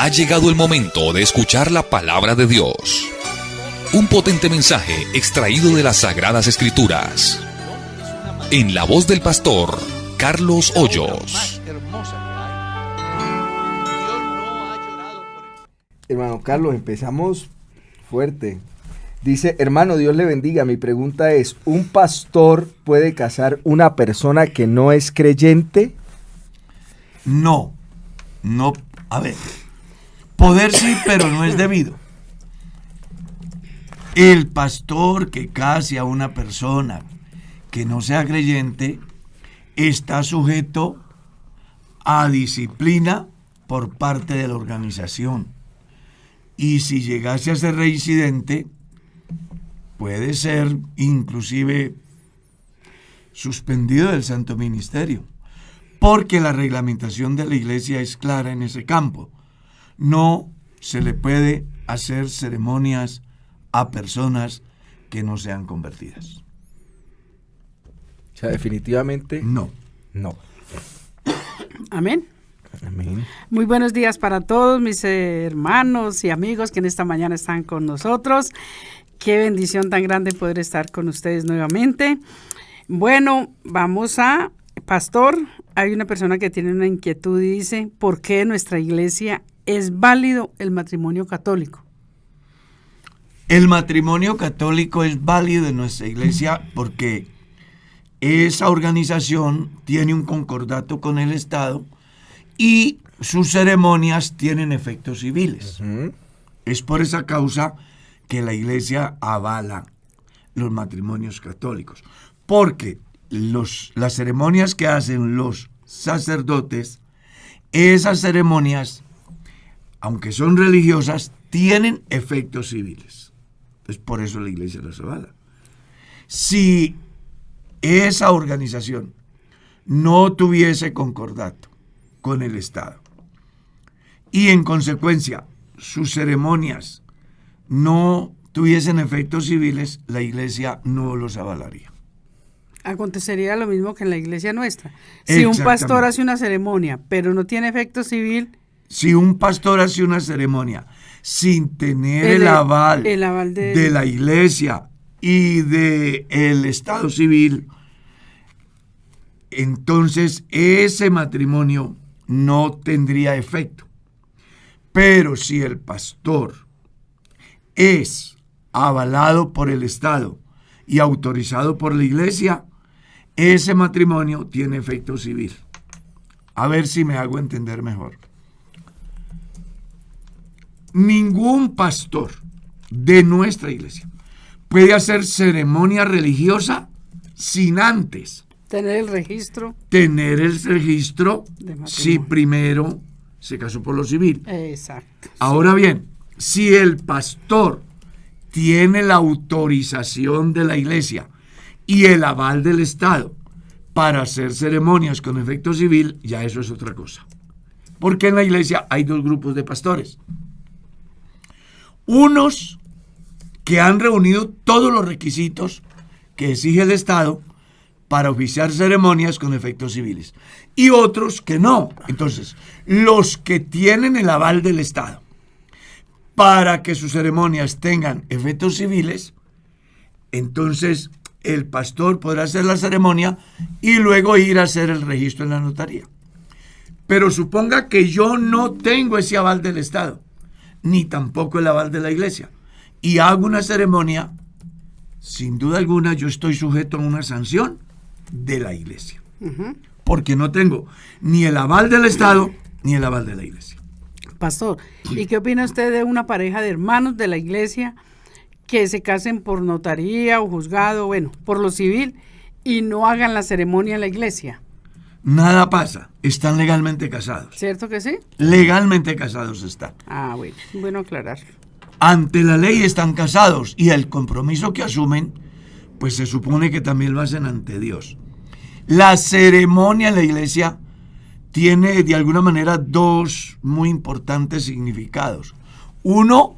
Ha llegado el momento de escuchar la palabra de Dios. Un potente mensaje extraído de las Sagradas Escrituras. En la voz del pastor Carlos Hoyos. Hermano Carlos, empezamos fuerte. Dice, hermano, Dios le bendiga. Mi pregunta es, ¿un pastor puede casar una persona que no es creyente? No, a ver, poder sí, pero no es debido. El pastor que case a una persona que no sea creyente está sujeto a disciplina por parte de la organización. Y si llegase a ser reincidente, puede ser inclusive suspendido del santo ministerio, porque la reglamentación de la iglesia es clara en ese campo. No se le puede hacer ceremonias a personas que no sean convertidas. O sea, definitivamente No. Amén. Amén. Muy buenos días para todos mis hermanos y amigos que en esta mañana están con nosotros. Qué bendición tan grande poder estar con ustedes nuevamente. Bueno, vamos a, pastor, hay una persona que tiene una inquietud y dice, ¿por qué en nuestra iglesia es válido el matrimonio católico? El matrimonio católico es válido en nuestra iglesia porque esa organización tiene un concordato con el Estado y sus ceremonias tienen efectos civiles. Es por esa causa que la iglesia avala los matrimonios católicos, porque las ceremonias que hacen los sacerdotes, esas ceremonias, aunque son religiosas, tienen efectos civiles. Entonces, por eso la iglesia las avala. Si esa organización no tuviese concordato con el Estado y en consecuencia sus ceremonias no tuviesen efectos civiles, la iglesia no los avalaría. Acontecería lo mismo que en la iglesia nuestra. Si un pastor hace una ceremonia, pero no tiene efecto civil. Si un pastor hace una ceremonia sin tener el aval de la iglesia y del Estado civil, entonces ese matrimonio no tendría efecto. Pero si el pastor es avalado por el Estado y autorizado por la iglesia, ese matrimonio tiene efecto civil. A ver si me hago entender mejor. Ningún pastor de nuestra iglesia puede hacer ceremonia religiosa sin antes tener el registro si primero se casó por lo civil. Exacto. Ahora bien, si el pastor tiene la autorización de la iglesia y el aval del Estado para hacer ceremonias con efecto civil, ya eso es otra cosa. Porque en la iglesia hay dos grupos de pastores. Unos que han reunido todos los requisitos que exige el Estado para oficiar ceremonias con efectos civiles. Y otros que no. Entonces, los que tienen el aval del Estado para que sus ceremonias tengan efectos civiles, entonces el pastor podrá hacer la ceremonia y luego ir a hacer el registro en la notaría. Pero suponga que yo no tengo ese aval del Estado, ni tampoco el aval de la iglesia, y hago una ceremonia, sin duda alguna yo estoy sujeto a una sanción de la iglesia, porque no tengo ni el aval del Estado ni el aval de la iglesia. Pastor, ¿y qué opina usted de una pareja de hermanos de la iglesia que se casen por notaría o juzgado, bueno, por lo civil, y no hagan la ceremonia en la iglesia? Nada pasa, están legalmente casados. ¿Cierto que sí? Legalmente casados están. Ah, bueno aclarar. Ante la ley están casados y el compromiso que asumen, pues se supone que también lo hacen ante Dios. La ceremonia en la iglesia tiene de alguna manera dos muy importantes significados. Uno,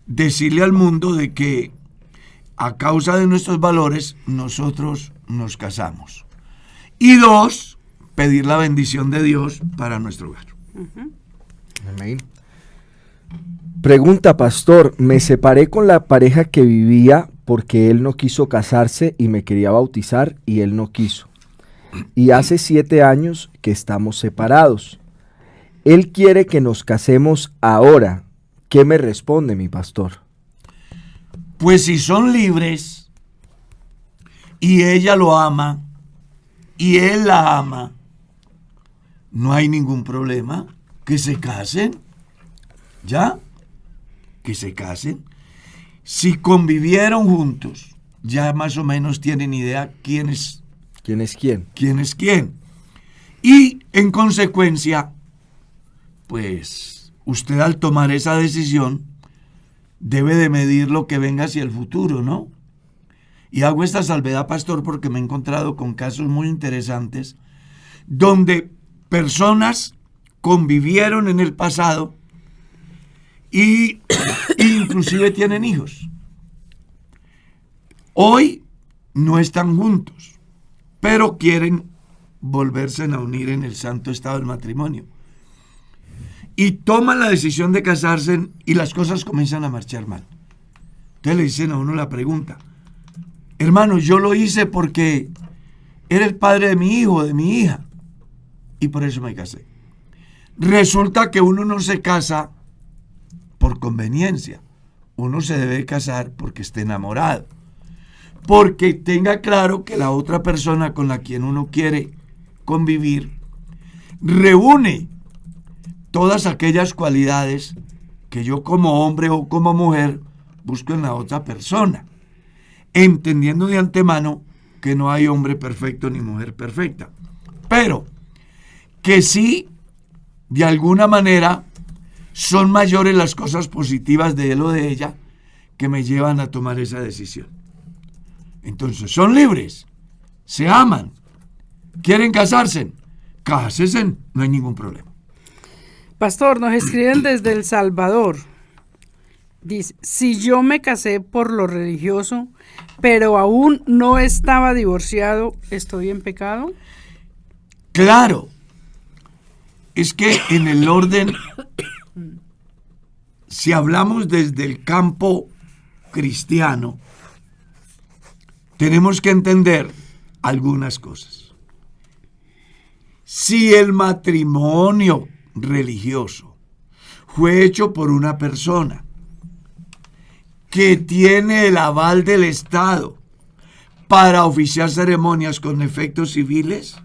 decirle al mundo de que a causa de nuestros valores nosotros nos casamos. Y dos, pedir la bendición de Dios para nuestro hogar. Amén. Pregunta, pastor, me separé con la pareja que vivía porque él no quiso casarse y me quería bautizar y él no quiso. Y hace 7 años que estamos separados. Él quiere que nos casemos ahora. ¿Qué me responde mi pastor? Pues si son libres y ella lo ama y él la ama, no hay ningún problema. Que se casen. ¿Ya? Que se casen. Si convivieron juntos, ya más o menos tienen idea quién es quién. quién es quién. Y en consecuencia, pues usted al tomar esa decisión debe de medir lo que venga hacia el futuro, ¿no? Y hago esta salvedad, pastor, porque me he encontrado con casos muy interesantes donde personas convivieron en el pasado y inclusive tienen hijos. Hoy no están juntos, pero quieren volverse a unir en el santo estado del matrimonio. Y toman la decisión de casarse y las cosas comienzan a marchar mal. Entonces le dicen a uno la pregunta: hermano, yo lo hice porque era el padre de mi hijo, de mi hija, y por eso me casé. Resulta que uno no se casa por conveniencia. Uno se debe casar porque esté enamorado, porque tenga claro que la otra persona con la quien uno quiere convivir reúne todas aquellas cualidades que yo como hombre o como mujer busco en la otra persona, entendiendo de antemano que no hay hombre perfecto ni mujer perfecta, pero que sí, de alguna manera, son mayores las cosas positivas de él o de ella que me llevan a tomar esa decisión. Entonces, son libres, se aman, quieren casarse, cásense, no hay ningún problema. Pastor, nos escriben desde El Salvador. Dice: si yo me casé por lo religioso, pero aún no estaba divorciado, ¿estoy en pecado? Claro, es que en el orden, si hablamos desde el campo cristiano, tenemos que entender algunas cosas. Si el matrimonio religioso fue hecho por una persona que tiene el aval del Estado para oficiar ceremonias con efectos civiles,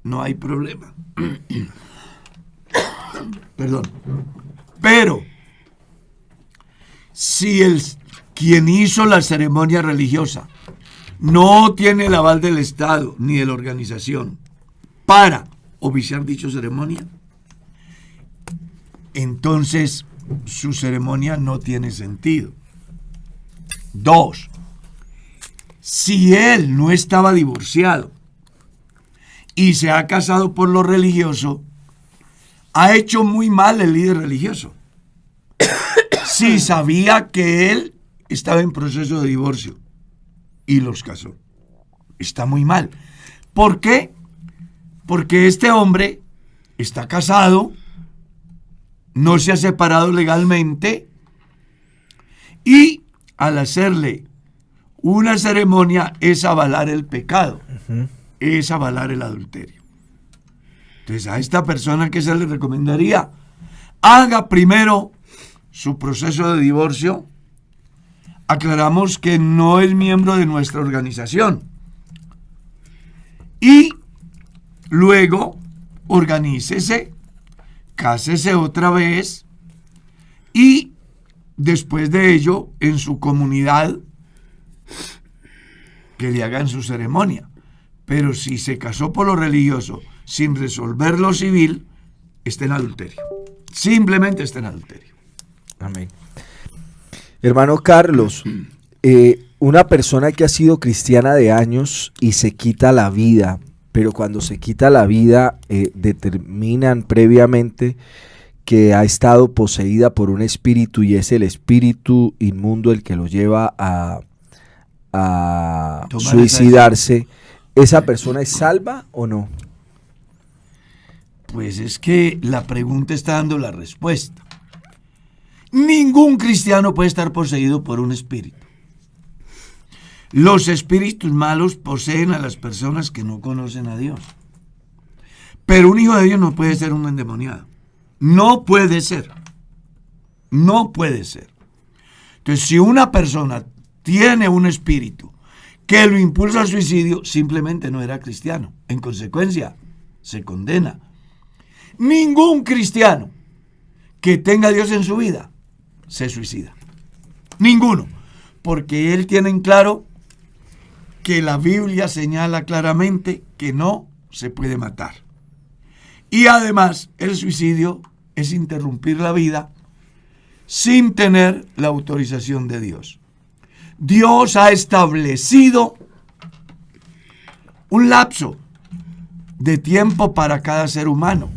no hay problema. Perdón. Pero si quien hizo la ceremonia religiosa no tiene el aval del Estado ni de la organización para oficiar dicha ceremonia, entonces su ceremonia no tiene sentido. 2. Si él no estaba divorciado y se ha casado por lo religioso, ha hecho muy mal el líder religioso. Si sabía que él estaba en proceso de divorcio y los casó, está muy mal. ¿Por qué? Porque este hombre está casado, no se ha separado legalmente, y al hacerle una ceremonia es avalar el pecado, es avalar el adulterio. Entonces, a esta persona, ¿qué se le recomendaría? Haga primero su proceso de divorcio. Aclaramos que no es miembro de nuestra organización. Y luego organícese, cásese otra vez y después de ello, en su comunidad, que le hagan su ceremonia. Pero si se casó por lo religioso sin resolver lo civil, está en adulterio. Simplemente está en adulterio. Amén. Hermano Carlos, una persona que ha sido cristiana de años y se quita la vida, pero cuando se quita la vida determinan previamente que ha estado poseída por un espíritu y es el espíritu inmundo el que lo lleva a suicidarse. ¿Esa persona es salva o no? Pues es que la pregunta está dando la respuesta. Ningún cristiano puede estar poseído por un espíritu. Los espíritus malos poseen a las personas que no conocen a Dios. Pero un hijo de Dios no puede ser un endemoniado. No puede ser. No puede ser. Entonces, si una persona tiene un espíritu que lo impulsa al suicidio, simplemente no era cristiano. En consecuencia, se condena. Ningún cristiano que tenga a Dios en su vida se suicida. Ninguno. Porque él tiene en claro que la Biblia señala claramente que no se puede matar. Y además, el suicidio es interrumpir la vida sin tener la autorización de Dios. Dios ha establecido un lapso de tiempo para cada ser humano.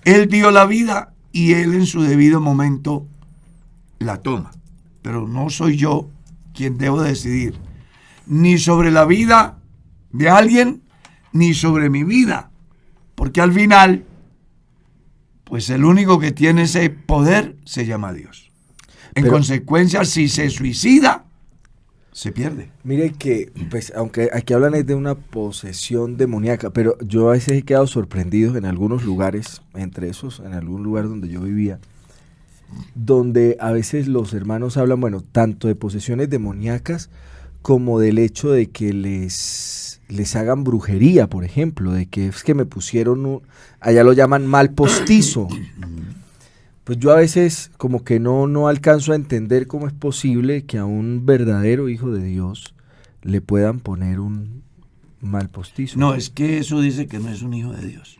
Él dio la vida y Él en su debido momento la toma. Pero no soy yo quien debo decidir ni sobre la vida de alguien, ni sobre mi vida. Porque al final, pues el único que tiene ese poder se llama Dios. En consecuencia, si se suicida, se pierde. Mire que, pues, aunque aquí hablan de una posesión demoníaca, pero yo a veces he quedado sorprendido en algunos lugares, entre esos, en algún lugar donde yo vivía, donde a veces los hermanos hablan, bueno, tanto de posesiones demoníacas como del hecho de que les hagan brujería, por ejemplo, de que es que me pusieron, allá lo llaman mal postizo. Pues yo a veces como que no alcanzo a entender cómo es posible que a un verdadero hijo de Dios le puedan poner un mal postizo. No, es que eso dice que no es un hijo de Dios.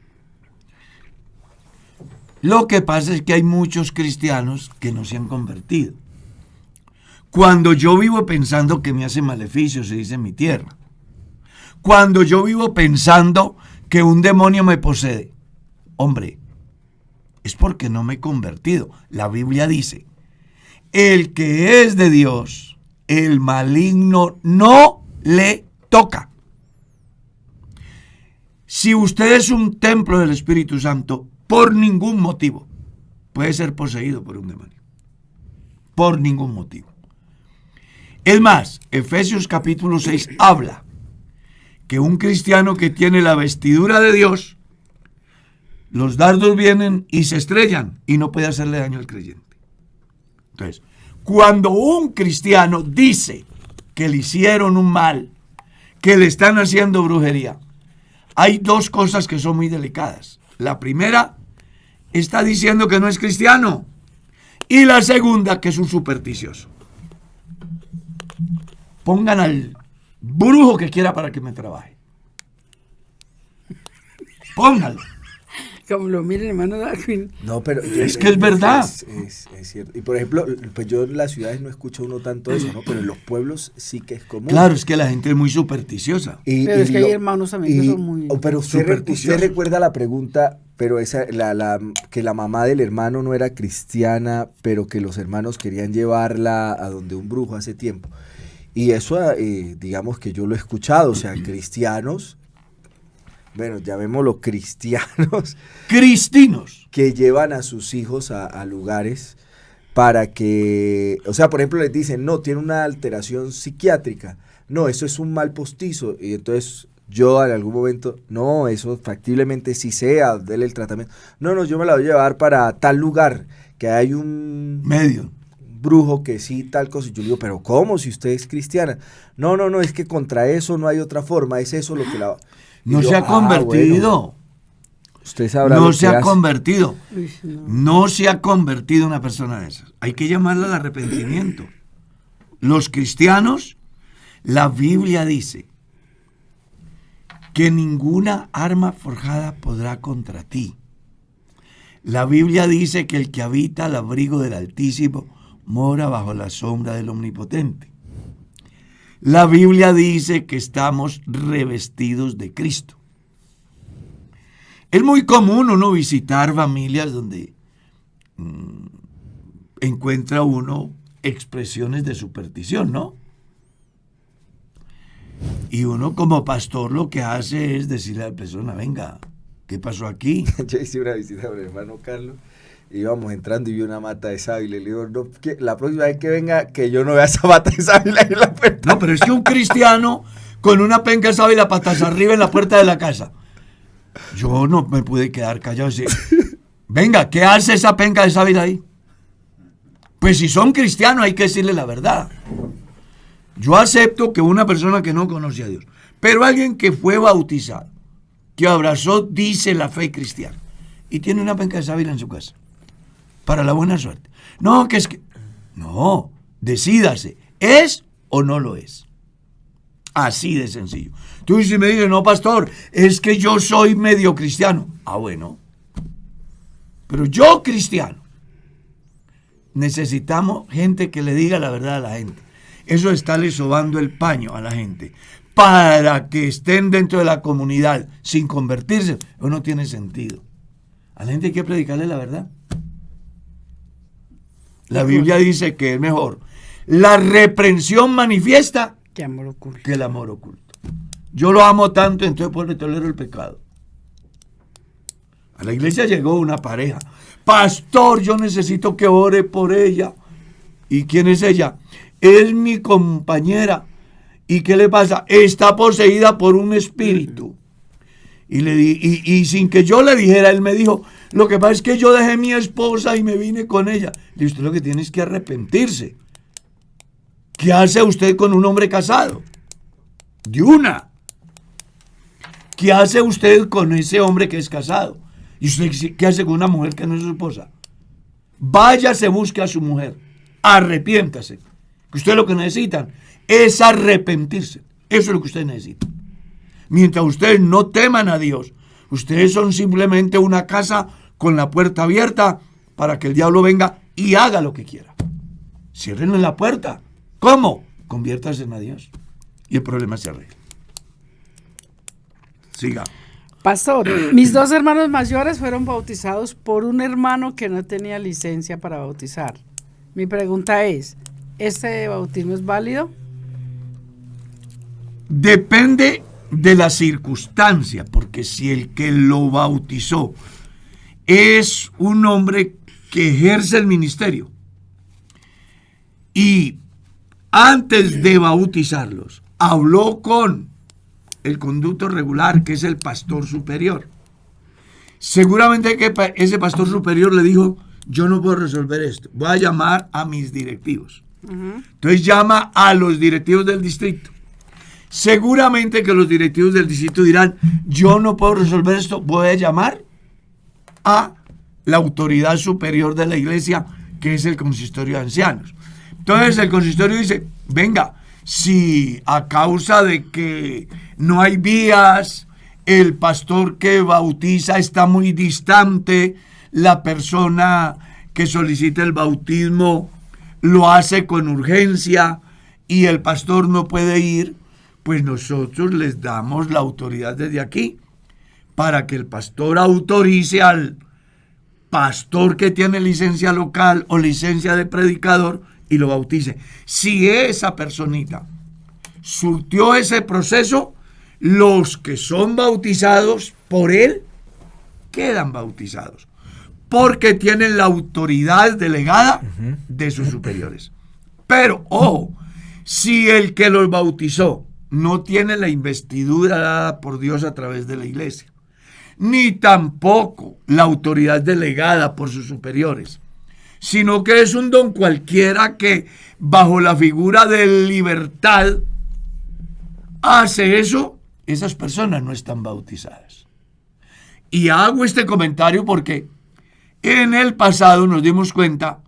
Lo que pasa es que hay muchos cristianos que no se han convertido. Cuando yo vivo pensando que me hace maleficio, se dice en mi tierra. Cuando yo vivo pensando que un demonio me posee, hombre, es porque no me he convertido. La Biblia dice, el que es de Dios, el maligno no le toca. Si usted es un templo del Espíritu Santo, por ningún motivo puede ser poseído por un demonio. Por ningún motivo. Es más, Efesios capítulo 6 habla que un cristiano que tiene la vestidura de Dios, los dardos vienen y se estrellan y no puede hacerle daño al creyente. Entonces, cuando un cristiano dice que le hicieron un mal, que le están haciendo brujería, hay dos cosas que son muy delicadas. La primera, está diciendo que no es cristiano. Y la segunda, que es un supersticioso. Pongan al brujo que quiera para que me trabaje. Póngalo. Como lo miren, hermano Darwin. No, pero es que es verdad. Es cierto. Y por ejemplo, pues yo en las ciudades no escucho uno tanto eso, ¿no? Pero en los pueblos sí que es común. Claro, es que la gente es muy supersticiosa. Pero es que hay hermanos también que son muy pero usted recuerda la pregunta, pero esa que la mamá del hermano no era cristiana, pero que los hermanos querían llevarla a donde un brujo hace tiempo. Y eso, digamos que yo lo he escuchado, o sea, cristianos, bueno, llamémoslo cristianos. Cristinos. Que llevan a sus hijos a lugares para que, o sea, por ejemplo, les dicen, no, tiene una alteración psiquiátrica. No, eso es un mal postizo. Y entonces yo en algún momento, no, eso factiblemente sí sea, déle el tratamiento. No, yo me la voy a llevar para tal lugar, que hay un medio brujo que sí, tal cosa. Y yo digo, pero ¿cómo? Si usted es cristiana. No, es que contra eso no hay otra forma, es eso lo que la... No se ha convertido. Bueno, usted sabrá no lo se que ha hace. convertido. Uy, No se ha convertido una persona de esas. Hay que llamarla al arrepentimiento. Los cristianos, la Biblia dice que ninguna arma forjada podrá contra ti. La Biblia dice que el que habita al abrigo del Altísimo mora bajo la sombra del Omnipotente. La Biblia dice que estamos revestidos de Cristo. Es muy común uno visitar familias donde encuentra uno expresiones de superstición, ¿no? Y uno como pastor lo que hace es decirle a la persona, venga, ¿qué pasó aquí? Yo hice una visita con el hermano Carlos íbamos entrando y vi una mata de sábila. Y le digo, no, que la próxima vez que venga, que yo no vea esa mata de sábila en la puerta. No, pero es que un cristiano con una penca de sábila patas arriba en la puerta de la casa. Yo no me pude quedar callado. Así. Venga, ¿qué hace esa penca de sábila ahí? Pues si son cristianos hay que decirle la verdad. Yo acepto que una persona que no conoce a Dios, pero alguien que fue bautizado, que abrazó, dice la fe cristiana, y tiene una penca de sábila en su casa, para la buena suerte. No, que es que... No, decídase, ¿es o no lo es? Así de sencillo. Tú si me dices, no, pastor, es que yo soy medio cristiano. Ah, bueno. Pero yo cristiano. Necesitamos gente que le diga la verdad a la gente. Eso es estarle sobando el paño a la gente para que estén dentro de la comunidad sin convertirse. Eso no tiene sentido. A la gente hay que predicarle la verdad. La Biblia dice que es mejor la reprensión manifiesta que amor oculto. Que el amor oculto. Yo lo amo tanto, entonces pues le tolero el pecado. A la iglesia llegó una pareja. Pastor, yo necesito que ore por ella. ¿Y quién es ella? Es mi compañera. ¿Y qué le pasa? Está poseída por un espíritu. Y sin que yo le dijera, él me dijo, lo que pasa es que yo dejé mi esposa y me vine con ella. Y usted lo que tiene es que arrepentirse. ¿Qué hace usted con un hombre casado? De una. ¿Qué hace usted con ese hombre que es casado? ¿Y usted qué hace con una mujer que no es su esposa? Váyase, busque a su mujer. Arrepiéntase. Que usted lo que necesitan es arrepentirse. Eso es lo que usted necesita. Mientras ustedes no teman a Dios, ustedes son simplemente una casa con la puerta abierta para que el diablo venga y haga lo que quiera. Ciérrenle la puerta. ¿Cómo? Conviértase en a Dios. Y el problema se arregla. Siga. Pastor, mis dos hermanos mayores fueron bautizados por un hermano que no tenía licencia para bautizar. Mi pregunta es, ¿este bautismo es válido? Depende de la circunstancia, porque si el que lo bautizó es un hombre que ejerce el ministerio y antes de bautizarlos habló con el conducto regular, que es el pastor superior, seguramente que ese pastor superior le dijo, yo no puedo resolver esto, voy a llamar a mis directivos. Entonces llama a los directivos del distrito. Seguramente que los directivos del distrito dirán, yo no puedo resolver esto, voy a llamar a la autoridad superior de la iglesia, que es el consistorio de ancianos. Entonces el consistorio dice, venga, si a causa de que no hay vías, el pastor que bautiza está muy distante, la persona que solicita el bautismo lo hace con urgencia y el pastor no puede ir, pues nosotros les damos la autoridad desde aquí para que el pastor autorice al pastor que tiene licencia local o licencia de predicador y lo bautice. Si esa personita surtió ese proceso, los que son bautizados por él quedan bautizados porque tienen la autoridad delegada de sus superiores. Pero, ojo, si el que los bautizó no tiene la investidura dada por Dios a través de la iglesia, ni tampoco la autoridad delegada por sus superiores, sino que es un don cualquiera que bajo la figura de libertad hace eso, esas personas no están bautizadas. Y hago este comentario porque en el pasado nos dimos cuenta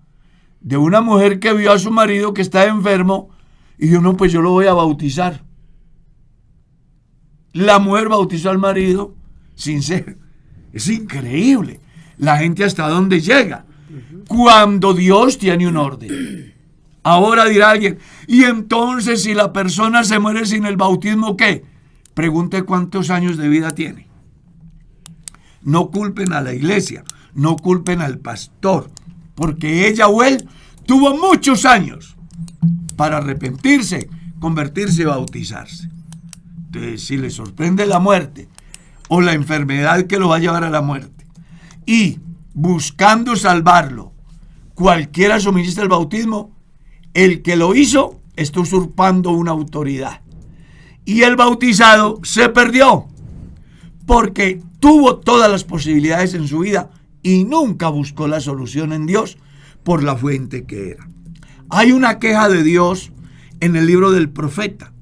de una mujer que vio a su marido que está enfermo y dijo, no, pues yo lo voy a bautizar. La mujer bautizó al marido sin ser. Es increíble la gente hasta dónde llega cuando Dios tiene un orden. Ahora dirá alguien, y entonces si la persona se muere sin el bautismo, ¿qué? Pregunte cuántos años de vida tiene. No culpen a la iglesia, no culpen al pastor, porque ella o él tuvo muchos años para arrepentirse, convertirse y bautizarse. Entonces, si le sorprende la muerte o la enfermedad que lo va a llevar a la muerte y buscando salvarlo, cualquiera suministra el bautismo, el que lo hizo está usurpando una autoridad. Y el bautizado se perdió, porque tuvo todas las posibilidades en su vida y nunca buscó la solución en Dios por la fuente que era. Hay una queja de Dios en el libro del profeta.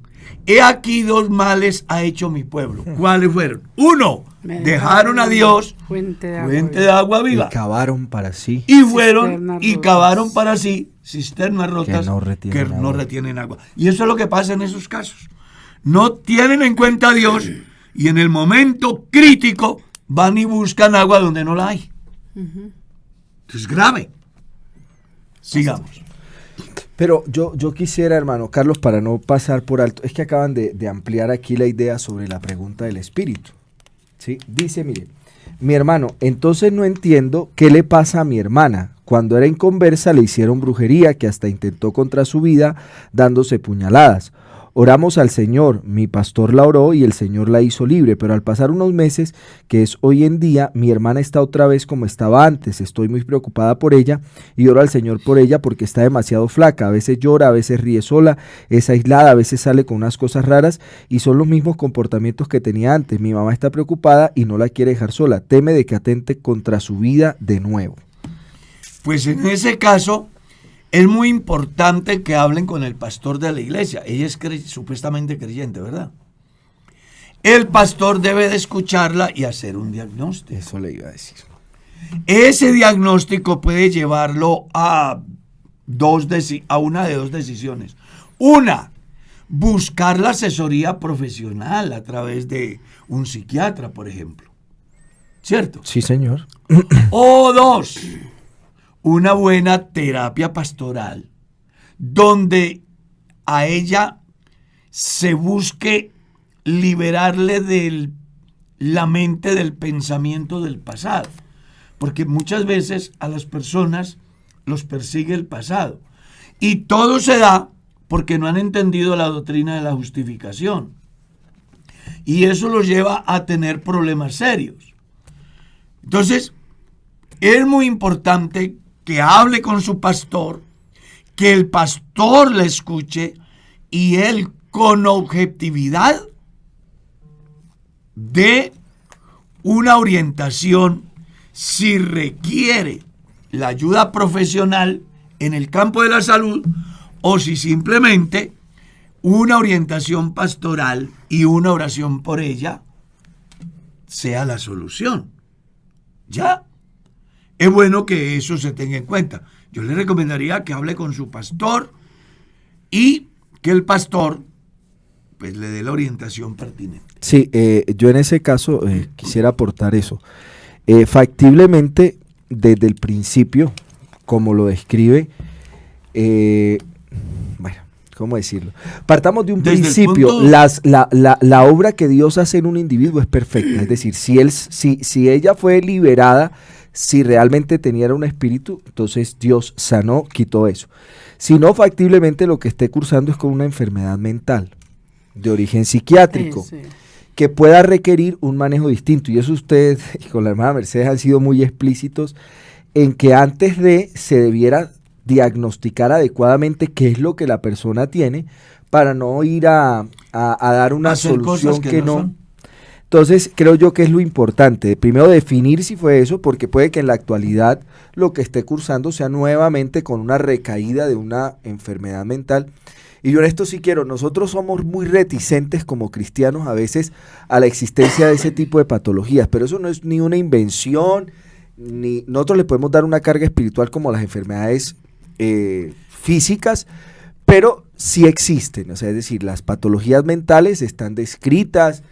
He aquí 2 males ha hecho mi pueblo. ¿Cuáles fueron? 1, dejaron a Dios fuente de agua viva. Y cavaron para sí. Y fueron y cavaron para sí cisternas rotas que no retienen agua. Y eso es lo que pasa en esos casos. No tienen en cuenta a Dios y en el momento crítico van y buscan agua donde no la hay. Es grave. Sigamos. Pero yo quisiera, hermano Carlos, para no pasar por alto, es que acaban de ampliar aquí la idea sobre la pregunta del espíritu. ¿Sí? Dice, mire, mi hermano, entonces no entiendo qué le pasa a mi hermana. Cuando era inconversa le hicieron brujería que hasta intentó contra su vida dándose puñaladas. Oramos al Señor, mi pastor la oró y el Señor la hizo libre, pero al pasar unos meses, que es hoy en día, mi hermana está otra vez como estaba antes. Estoy muy preocupada por ella y oro al Señor por ella porque está demasiado flaca. A veces llora, a veces ríe sola, es aislada, a veces sale con unas cosas raras y son los mismos comportamientos que tenía antes. Mi mamá está preocupada y no la quiere dejar sola. Teme de que atente contra su vida de nuevo. Pues en ese caso es muy importante que hablen con el pastor de la iglesia. Ella es supuestamente creyente, ¿verdad? El pastor debe de escucharla y hacer un diagnóstico. Eso le iba a decir. Ese diagnóstico puede llevarlo a una de 2 decisiones. Una, buscar la asesoría profesional a través de un psiquiatra, por ejemplo. ¿Cierto? Sí, señor. O 2, una buena terapia pastoral, donde a ella se busque liberarle de la mente del pensamiento del pasado. Porque muchas veces a las personas los persigue el pasado. Y todo se da porque no han entendido la doctrina de la justificación. Y eso los lleva a tener problemas serios. Entonces, es muy importante que hable con su pastor, que el pastor le escuche y él con objetividad dé una orientación si requiere la ayuda profesional en el campo de la salud o si simplemente una orientación pastoral y una oración por ella sea la solución. ¿Ya? Es bueno que eso se tenga en cuenta. Yo le recomendaría que hable con su pastor y que el pastor pues le dé la orientación pertinente. Sí, yo en ese caso quisiera aportar eso. Factiblemente, desde el principio, como lo describe, bueno, ¿cómo decirlo? Partamos de un Desde principio. La obra que Dios hace en un individuo es perfecta. Es decir, si ella fue liberada, si realmente tenía un espíritu, entonces Dios sanó, quitó eso. Si no, factiblemente lo que esté cursando es con una enfermedad mental de origen psiquiátrico, Sí. que pueda requerir un manejo distinto. Y eso ustedes, con la hermana Mercedes, han sido muy explícitos en que antes de se debiera diagnosticar adecuadamente qué es lo que la persona tiene para no ir a dar una Hacer solución cosas que no. son. Entonces, creo yo que es lo importante. Primero, definir si fue eso, porque puede que en la actualidad lo que esté cursando sea nuevamente con una recaída de una enfermedad mental. Y yo en esto sí quiero, nosotros somos muy reticentes como cristianos a veces a la existencia de ese tipo de patologías, pero eso no es ni una invención, ni nosotros le podemos dar una carga espiritual como las enfermedades físicas, pero sí existen, o sea, es decir, las patologías mentales están descritas,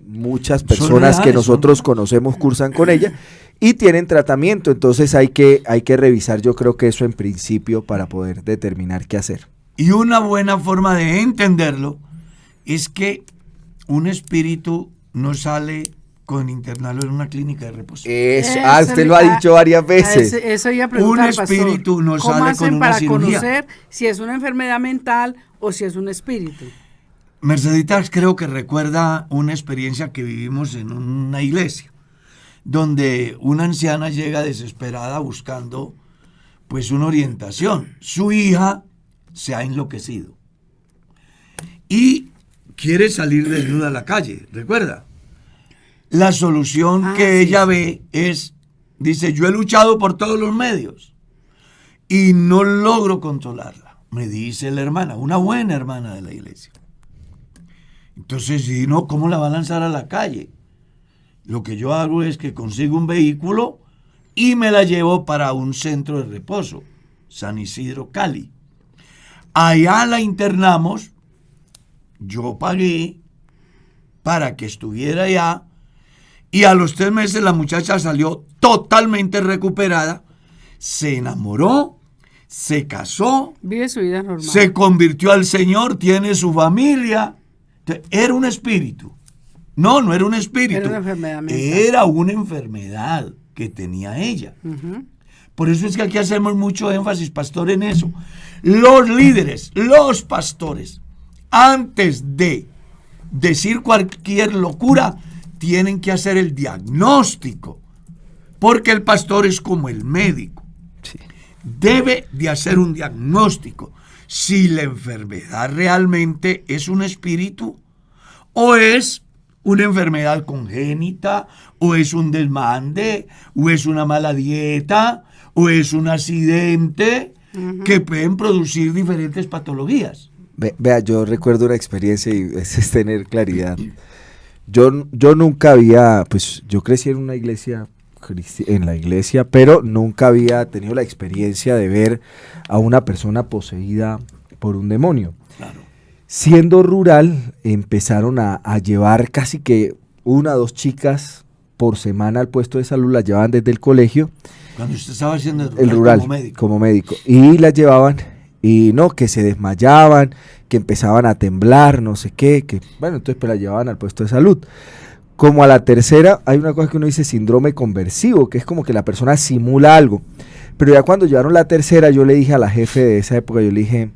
muchas personas reales, que nosotros conocemos cursan con ella y tienen tratamiento, entonces hay que revisar, yo creo que eso en principio para poder determinar qué hacer. Y una buena forma de entenderlo es que un espíritu no sale con internarlo en una clínica de reposo. Usted lo ha dicho varias veces. Eso iba a preguntar, Un pastor. espíritu no ¿Cómo sale hacen con una para cirugía? conocer si es una enfermedad mental o si es un espíritu? Merceditas creo que recuerda una experiencia que vivimos en una iglesia. donde una anciana llega desesperada buscando pues una orientación. Su hija se ha enloquecido y quiere salir desnuda a la calle, ¿recuerda? La solución que ella ve es, dice, yo he luchado por todos los medios y no logro controlarla, me dice la hermana, una buena hermana de la iglesia. Entonces, si no, ¿cómo la va a lanzar a la calle? Lo que yo hago es que consigo un vehículo y me la llevo para un centro de reposo, San Isidro, Cali. Allá la internamos, yo pagué para que estuviera allá y a los 3 meses la muchacha salió totalmente recuperada, se enamoró, se casó, vive su vida normal, se convirtió al Señor, tiene su familia. Era un espíritu. No era un espíritu. Era una enfermedad mental. Era una enfermedad que tenía ella. Por eso es que aquí hacemos mucho énfasis, pastor, en eso. Los líderes, los pastores, antes de decir cualquier locura, tienen que hacer el diagnóstico. Porque el pastor es como el médico. Sí. Debe de hacer un diagnóstico. Si la enfermedad realmente es un espíritu o es una enfermedad congénita o es un desmande o es una mala dieta o es un accidente que pueden producir diferentes patologías. Vea, yo recuerdo una experiencia y es tener claridad. Yo nunca había, pues yo crecí en una iglesia, pero nunca había tenido la experiencia de ver a una persona poseída por un demonio. Claro. Siendo rural, empezaron a llevar casi que 1 o 2 chicas por semana al puesto de salud, las llevaban desde el colegio. Cuando usted estaba haciendo el rural como médico. Y las llevaban y no, que se desmayaban, que empezaban a temblar, no sé qué, que bueno, entonces pues las llevaban al puesto de salud. Como a la tercera, hay una cosa que uno dice síndrome conversivo, que es como que la persona simula algo. Pero ya cuando llevaron la tercera, yo le dije a la jefe de esa época, yo le dije,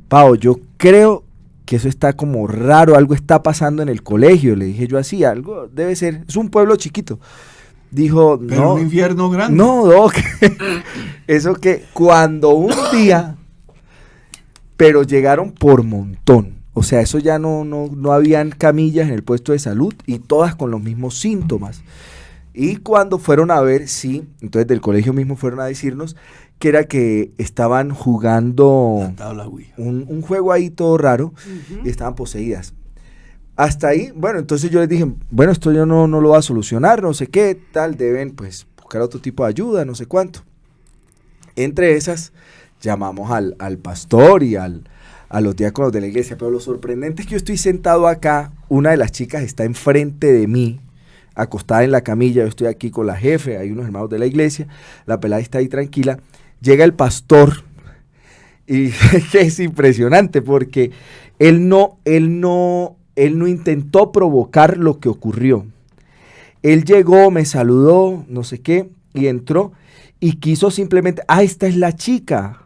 Pao, yo creo que eso está como raro, algo está pasando en el colegio. Le dije yo así, algo debe ser, es un pueblo chiquito. Dijo, pero no. Un infierno grande. No, Doc. Eso que cuando un día, pero llegaron por montón. O sea, eso ya no habían camillas en el puesto de salud y todas con los mismos síntomas. Y cuando fueron a ver, sí, entonces del colegio mismo fueron a decirnos que era que estaban jugando un juego ahí todo raro y estaban poseídas. Hasta ahí, bueno, entonces yo les dije, bueno, esto yo no lo va a solucionar, no sé qué, tal, deben pues buscar otro tipo de ayuda, no sé cuánto. Entre esas, llamamos al pastor y a los diáconos de la iglesia, pero lo sorprendente es que yo estoy sentado acá, una de las chicas está enfrente de mí, acostada en la camilla, yo estoy aquí con la jefe, hay unos hermanos de la iglesia, la pelada está ahí tranquila, llega el pastor y es impresionante porque él no intentó provocar lo que ocurrió. Él llegó, me saludó, no sé qué, y entró y quiso simplemente, esta es la chica.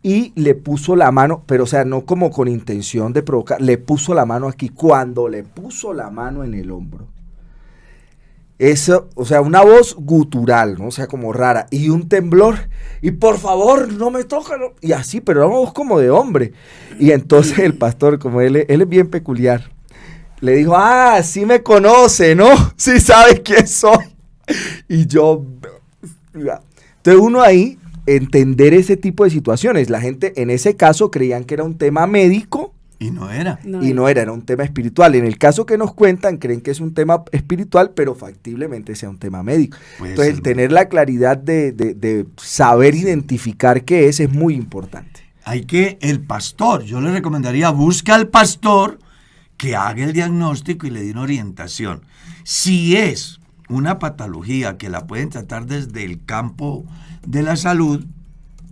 Y le puso la mano, pero o sea, no como con intención de provocar, le puso la mano aquí, cuando le puso la mano en el hombro. Eso, o sea, una voz gutural, ¿no? O sea, como rara, y un temblor, y por favor, no me toca, no. Y así, pero era una voz como de hombre. Y entonces el pastor, como él es bien peculiar, le dijo, sí me conoce, ¿no? Sí sabe quién soy. Y yo, entonces uno ahí, entender ese tipo de situaciones. La gente en ese caso creían que era un tema médico. Y no era. Era un tema espiritual. En el caso que nos cuentan, creen que es un tema espiritual, pero factiblemente sea un tema médico. Entonces, el tener la claridad de saber identificar qué es muy importante. El pastor, yo le recomendaría, busca al pastor que haga el diagnóstico y le dé una orientación. Si es una patología que la pueden tratar desde el campo de la salud,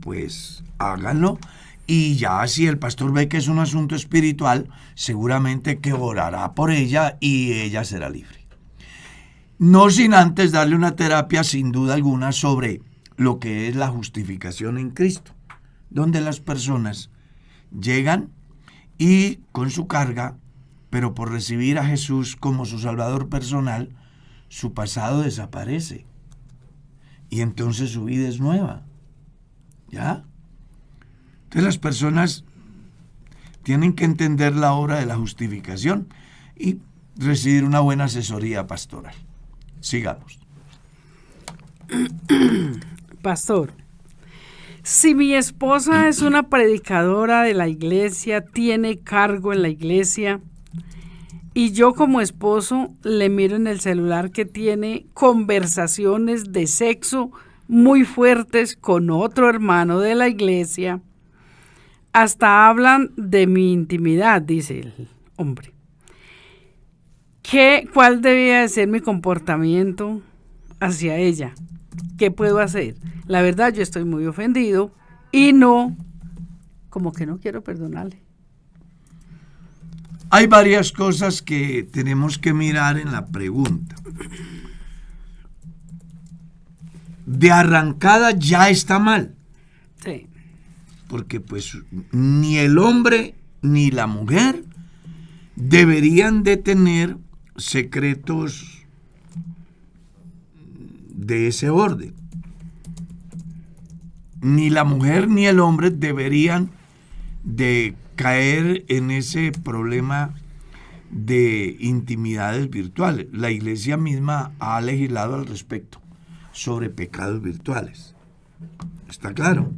pues háganlo. Y ya si el pastor ve que es un asunto espiritual, seguramente que orará por ella y ella será libre. No sin antes darle una terapia sin duda alguna sobre lo que es la justificación en Cristo, donde las personas llegan y con su carga, pero por recibir a Jesús como su Salvador personal, su pasado desaparece. Y entonces su vida es nueva. ¿Ya? Entonces las personas tienen que entender la obra de la justificación y recibir una buena asesoría pastoral. Sigamos. Pastor, si mi esposa es una predicadora de la iglesia, tiene cargo en la iglesia, y yo como esposo le miro en el celular que tiene conversaciones de sexo muy fuertes con otro hermano de la iglesia, hasta hablan de mi intimidad, dice el hombre. ¿Cuál debía de ser mi comportamiento hacia ella? ¿Qué puedo hacer? La verdad, yo estoy muy ofendido y como que no quiero perdonarle. Hay varias cosas que tenemos que mirar en la pregunta. De arrancada ya está mal. Sí. Porque pues ni el hombre ni la mujer deberían de tener secretos de ese orden. Ni la mujer ni el hombre deberían de caer en ese problema de intimidades virtuales. La iglesia misma ha legislado al respecto sobre pecados virtuales. ¿Está claro?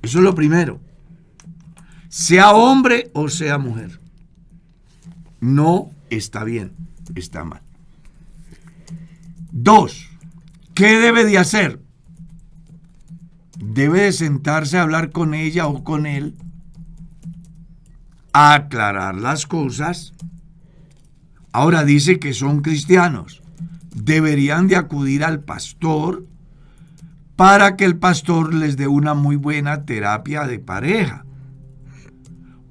Eso es lo primero. Sea hombre o sea mujer. No está bien, está mal. 2. ¿Qué debe de hacer? Debe de sentarse a hablar con ella o con él, a aclarar las cosas. Ahora dice que son cristianos. Deberían de acudir al pastor para que el pastor les dé una muy buena terapia de pareja.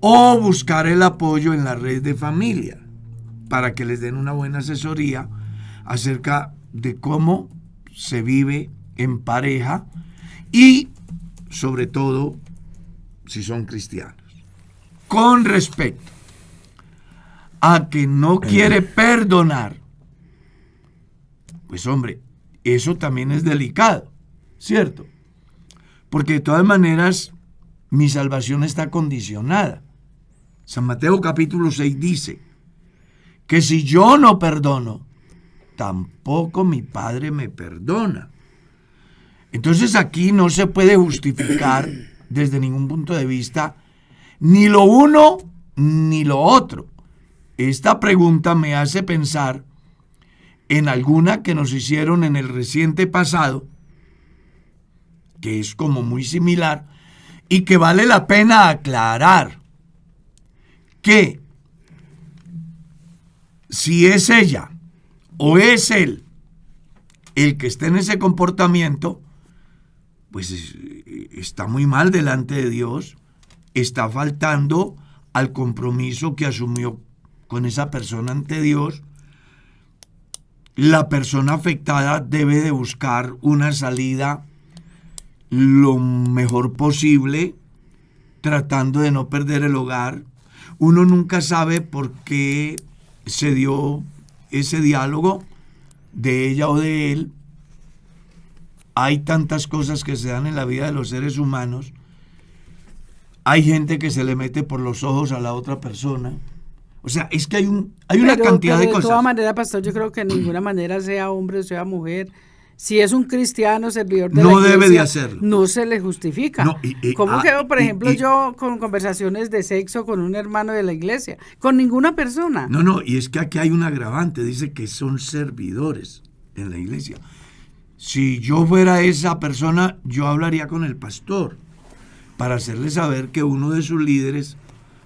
O buscar el apoyo en la red de familia para que les den una buena asesoría acerca de cómo se vive en pareja y, sobre todo, si son cristianos. Con respecto a que no quiere perdonar, pues hombre, eso también es delicado, ¿cierto? Porque de todas maneras mi salvación está condicionada. San Mateo capítulo 6 dice que si yo no perdono, tampoco mi Padre me perdona. Entonces aquí no se puede justificar desde ningún punto de vista ni lo uno ni lo otro. Esta pregunta me hace pensar en alguna que nos hicieron en el reciente pasado, que es como muy similar y que vale la pena aclarar que si es ella o es él el que esté en ese comportamiento, pues está muy mal delante de Dios, está faltando al compromiso que asumió con esa persona ante Dios. La persona afectada debe de buscar una salida lo mejor posible, tratando de no perder el hogar. Uno nunca sabe por qué se dio ese diálogo de ella o de él. Hay tantas cosas que se dan en la vida de los seres humanos. Hay gente que se le mete por los ojos a la otra persona. O sea, es que hay una cantidad de cosas. De todas maneras, pastor, yo creo que de ninguna manera, sea hombre o sea mujer, si es un cristiano servidor de la iglesia, no debe de hacerlo. No se le justifica. No, ¿Cómo quedo, por ejemplo, yo con conversaciones de sexo con un hermano de la iglesia? Con ninguna persona. No, y es que aquí hay un agravante. Dice que son servidores en la iglesia. Si yo fuera esa persona, yo hablaría con el pastor para hacerle saber que uno de sus líderes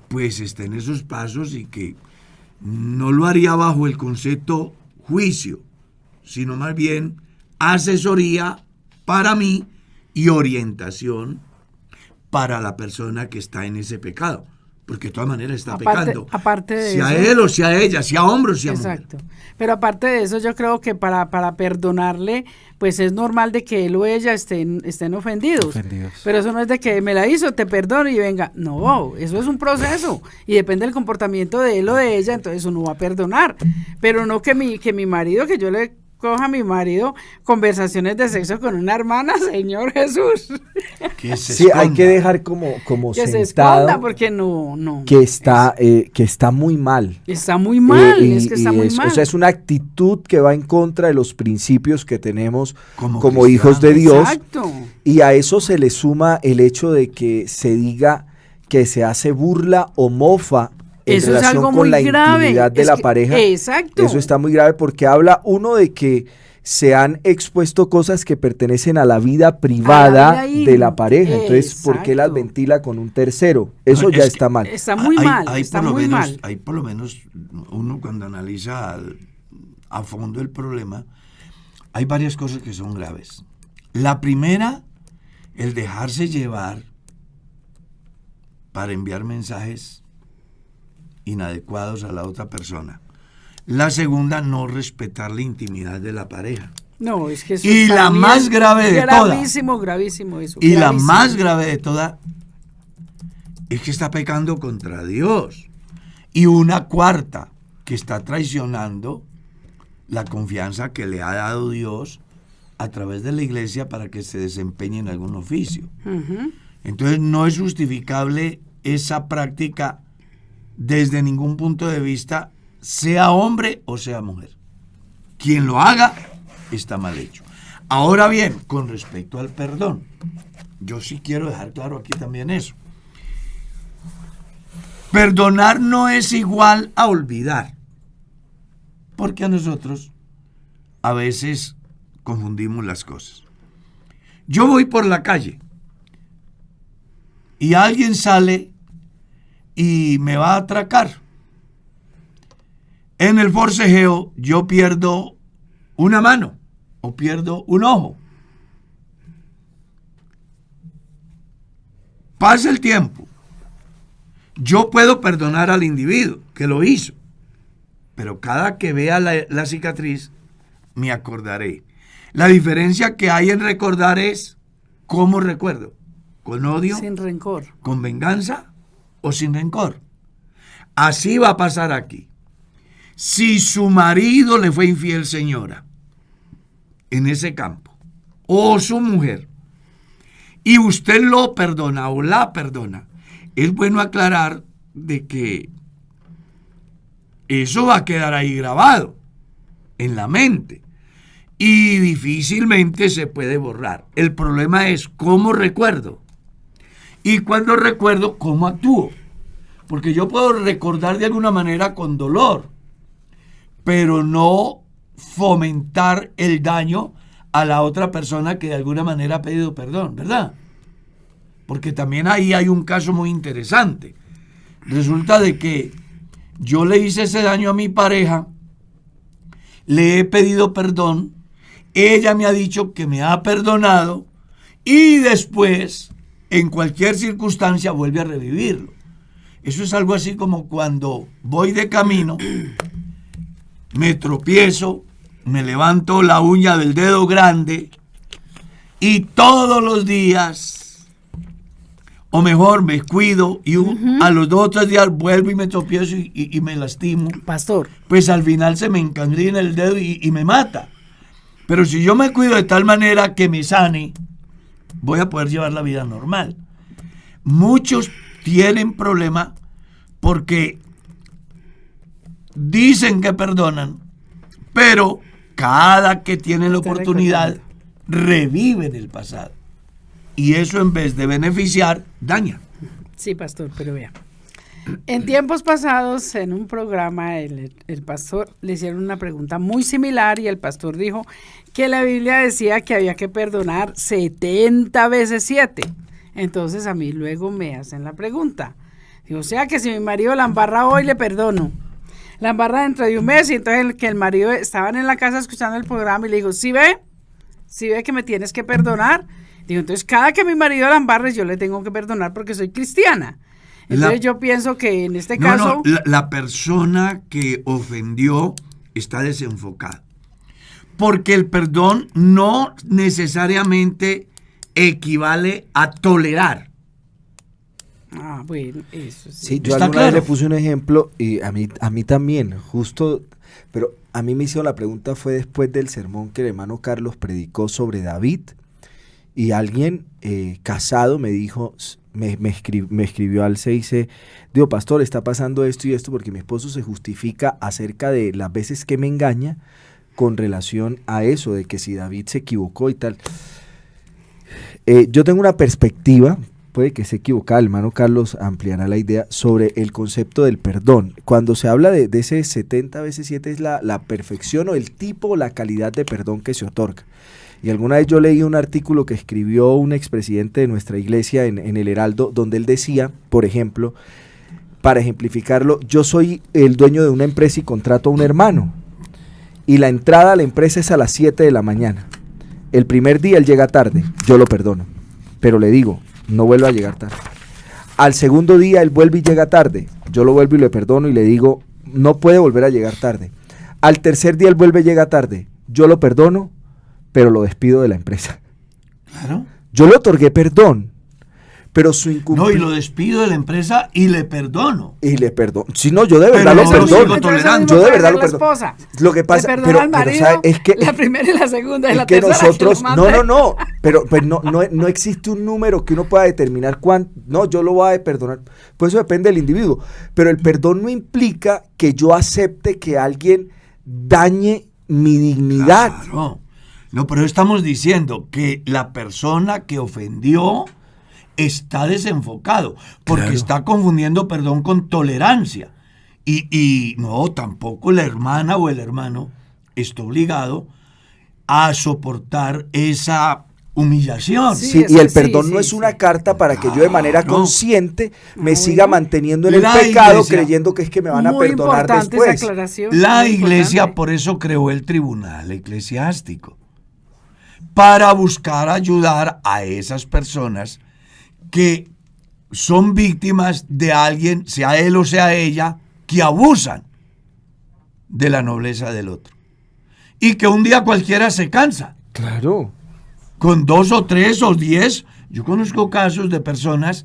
pues está en esos pasos y que no lo haría bajo el concepto juicio, sino más bien asesoría para mí y orientación para la persona que está en ese pecado. porque de todas maneras está Aparte- pecando. aparte de sea eso- él o sea ella, sea hombre o sea Exacto. mujer. Pero aparte de eso, yo creo que para perdonarle, pues es normal de que él o ella estén ofendidos. Ofendidos. Pero eso no es de que me la hizo, te perdono y venga. No, eso es un proceso. Y depende del comportamiento de él o de ella, entonces uno va a perdonar. Pero no que mi marido, que yo le coja a mi marido conversaciones de sexo con una hermana, Señor Jesús. Que se Sí, hay esconda. que dejar como Que se sentado esconda, porque no. que está muy mal. Está muy mal, es que está muy mal. O sea, es una actitud que va en contra de los principios que tenemos Como como hijos de Dios. Exacto. Y a eso se le suma el hecho de que se diga que se hace burla o mofa en Eso es relación algo con muy la grave. intimidad de Es la que- pareja. exacto. Eso está muy grave porque habla uno de que se han expuesto cosas que pertenecen a la vida privada vida de la pareja. Entonces, ¿por qué las Exacto. ventila con un tercero? Eso Es ya que está mal. Está muy mal, está por lo muy menos, mal. Hay por lo menos, uno cuando analiza a fondo el problema, hay varias cosas que son graves. La primera, el dejarse llevar para enviar mensajes inadecuados a la otra persona. La segunda, no respetar la intimidad de la pareja. No, es que eso Y para la mí más es grave de todas. gravísimo, gravísimo eso. Y la gravísimo. más grave de todas es que está pecando contra Dios. Y una cuarta, que está traicionando la confianza que le ha dado Dios a través de la iglesia para que se desempeñe en algún oficio. Ujú. Entonces no es justificable esa práctica desde ningún punto de vista, sea hombre o sea mujer. Quien lo haga está mal hecho. Ahora bien, con respecto al perdón, yo sí quiero dejar claro aquí también eso. Perdonar no es igual a olvidar, porque a nosotros a veces confundimos las cosas. Yo voy por la calle y alguien sale y me va a atracar. En el forcejeo yo pierdo una mano o pierdo un ojo. Pasa el tiempo. Yo puedo perdonar al individuo que lo hizo, pero cada que vea la cicatriz me acordaré. La diferencia que hay en recordar es cómo recuerdo, con odio, Sin rencor. con venganza o sin rencor. Así va a pasar aquí. Si su marido le fue infiel, señora, en ese campo, o su mujer, y usted lo perdona o la perdona, es bueno aclarar de que eso va a quedar ahí grabado en la mente y difícilmente se puede borrar. El problema es cómo recuerdo y cuando recuerdo cómo actúo, porque yo puedo recordar de alguna manera con dolor, pero no fomentar el daño a la otra persona que de alguna manera ha pedido perdón, ¿verdad? Porque también ahí hay un caso muy interesante. Resulta de que yo le hice ese daño a mi pareja, le he pedido perdón, ella me ha dicho que me ha perdonado y después, en cualquier circunstancia, vuelve a revivirlo. Eso es algo así como cuando voy de camino, me tropiezo, me levanto la uña del dedo grande y todos los días, o mejor, me cuido y a los 2 o 3 días vuelvo y me tropiezo y me lastimo. Pastor, Pues al final se me encangrina el dedo y me mata. Pero si yo me cuido de tal manera que me sane, voy a poder llevar la vida normal. Muchos tienen problema porque dicen que perdonan, pero cada que tienen la Está oportunidad reviven el pasado. Y eso en vez de beneficiar, daña. sí, pastor, pero vea. En tiempos pasados, en un programa, el pastor le hicieron una pregunta muy similar y el pastor dijo que la Biblia decía que había que perdonar 70 veces 7. Entonces a mí luego me hacen la pregunta. Digo, o sea que si mi marido la embarra hoy, le perdono. La embarra dentro de un mes y entonces que el marido estaban en la casa escuchando el programa y le digo, ¿sí ve que me tienes que perdonar? Digo, entonces cada que mi marido la embarre yo le tengo que perdonar porque soy cristiana. Entonces yo pienso que en este No, caso... la persona que ofendió está desenfocada. Porque el perdón no necesariamente equivale a tolerar. Ah, bueno, eso sí. Sí, yo ¿Está alguna vez claro? le puse un ejemplo y a mí también, justo, pero a mí me hicieron la pregunta fue después del sermón que el hermano Carlos predicó sobre David y alguien casado me dijo, me escribió al 6, digo, pastor, está pasando esto y esto porque mi esposo se justifica acerca de las veces que me engaña con relación a eso, de que si David se equivocó y tal. Yo tengo una perspectiva, puede que se equivocada, el hermano Carlos ampliará la idea sobre el concepto del perdón. Cuando se habla de ese 70 veces 7 es la perfección o el tipo o la calidad de perdón que se otorga. Y alguna vez yo leí un artículo que escribió un expresidente de nuestra iglesia en el Heraldo, donde él decía, por ejemplo, para ejemplificarlo, yo soy el dueño de una empresa y contrato a un hermano. Y la entrada a la empresa es a las 7 de la mañana. El primer día él llega tarde, yo lo perdono, pero le digo, no vuelva a llegar tarde. Al segundo día él vuelve y llega tarde, yo lo vuelvo y le perdono y le digo, no puede volver a llegar tarde. Al tercer día él vuelve y llega tarde, yo lo perdono, pero lo despido de la empresa. Claro. Yo le otorgué perdón, pero su No, y incumplimiento... lo despido de la empresa y le perdono. Y le perdono. Si no, yo de verdad Pero lo no lo sigo perdono. tolerando. Yo de verdad lo la perdono. esposa. Lo que pasa, Le perdona al marido, ¿sabe? Es que la primera y la segunda y es la que tercera. nosotros, que lo mande. pero no existe un número que uno pueda determinar cuánto, no, yo lo voy a perdonar, pues eso depende del individuo, pero el perdón no implica que yo acepte que alguien dañe mi dignidad. Claro. No, pero estamos diciendo que la persona que ofendió está desenfocado, porque Claro. está confundiendo perdón con tolerancia. Y no, tampoco la hermana o el hermano está obligado a soportar esa humillación. Sí, Sí, eso y el sí, perdón sí, no es sí. una carta para que yo de manera Claro. consciente me Ah, siga bueno. manteniendo en el La pecado iglesia- creyendo que es que me van a Muy perdonar importante después. esa aclaración. La muy iglesia importante. por eso creó el tribunal eclesiástico, para buscar ayudar a esas personas que son víctimas de alguien, sea él o sea ella, que abusan de la nobleza del otro. Y que un día cualquiera se cansa. Claro. Con 2 o 3 o 10, yo conozco casos de personas